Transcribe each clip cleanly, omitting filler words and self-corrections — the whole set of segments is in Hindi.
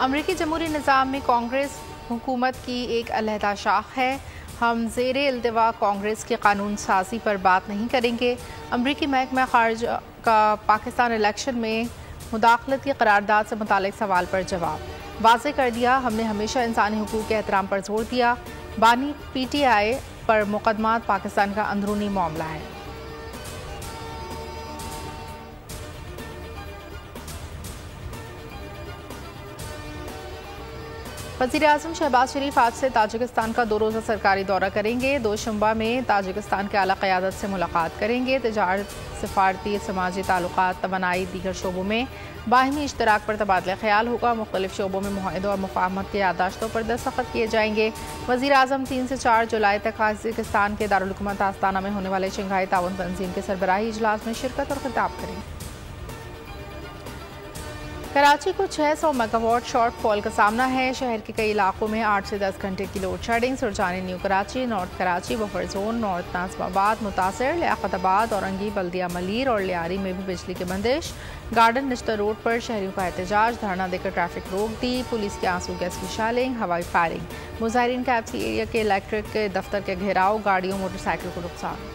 अमरीकी जमहूरी निज़ाम में कांग्रेस हुकूमत की एक अलहदा शाख है। हम ज़ेरे इल्तिवा कांग्रेस की कानून साजी पर बात नहीं करेंगे। अमरीकी महकमा खारजा का पाकिस्तान इलेक्शन में मुदाखलत की करारदाद से मुतालिक सवाल पर जवाब वाज़ेह कर दिया। हमने हमेशा इंसानी हुकूक के एहतराम पर जोर दिया। बानी PTI पर मुकदमात पाकिस्तान का अंदरूनी मामला है। वज़ीर-ए-आज़म शहबाज शरीफ आज से ताजिकिस्तान का 2 रोज़ा सरकारी दौरा करेंगे। दोशंबा में ताजिकिस्तान के आला क़यादत से मुलाकात करेंगे। तिजारत, सफारती, समाजी ताल्लुकात, तवानाई, दीगर शोबों में बाहिमी इश्तराक पर तबादला ख्याल होगा। मुख्तलिफ शोबों में मुआहदों और मुफाहमत के याददाश्तों पर दस्तखत किए जाएंगे। वज़ीर-ए-आज़म 3 से 4 जुलाई तक ताजिकिस्तान के दारुल हुकूमत आस्ताना में होने वाले शंघाई ताउन तंजीम के सरबराही इजलास में शिरकत और खिताब करेंगे। कराची को 600 मेगावाट शॉर्ट फॉल का सामना है। शहर के कई इलाकों में 8 से 10 घंटे की load shedding. Surjani, new Karachi, north Karachi, buffer zone, north Nazimabad, मुतासिर, लियाकताबाद, औरंगी, बल्दिया मलीर और लियारी में भी बिजली की बंदिश। गार्डन निश्ता रोड पर शहरियों का एहतजाज, धरना देकर ट्रैफिक रोक दी। पुलिस के आंसू गैस की शेलिंग, हवाई फायरिंग। मुजाहिरीन का FC एरिया के इलेक्ट्रिक के दफ्तर के घेराव, गाड़ियों मोटरसाइकिल को नुकसान।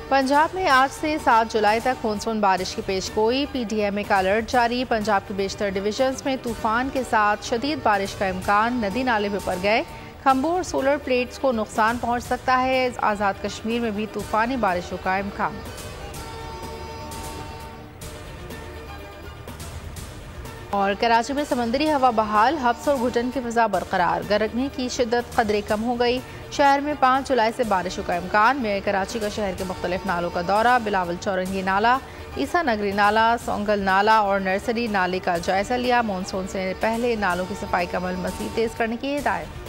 पंजाब में आज से 7 जुलाई तक मानसून बारिश की पेशगोई। PTM का अलर्ट जारी। पंजाब के बेशतर डिवीजन्स में तूफान के साथ शदीद बारिश का इम्कान। नदी नाले में भर गए। खंभों और सोलर प्लेट्स को नुकसान पहुंच सकता है। आज़ाद कश्मीर में भी तूफानी बारिशों का इम्कान। और कराची में समंदरी हवा बहाल, हफ्स और घुटन की फिजा बरकरार। गर्मी की शिद्दत कदरे कम हो गई। शहर में 5 जुलाई से बारिशों का इम्कान। मेयर कराची का शहर के मुख्तलिफ नालों का दौरा। बिलावल चौरंगी नाला, ईसा नगरी नाला, सोंगल नाला और नर्सरी नाले का जायजा लिया। मानसून से पहले नालों की सफाई का अमल मज़ीद तेज करने की हिदायत।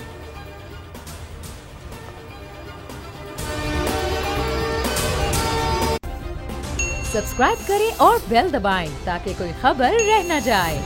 सब्सक्राइब करें और बेल दबाएं ताकि कोई खबर रह न जाए।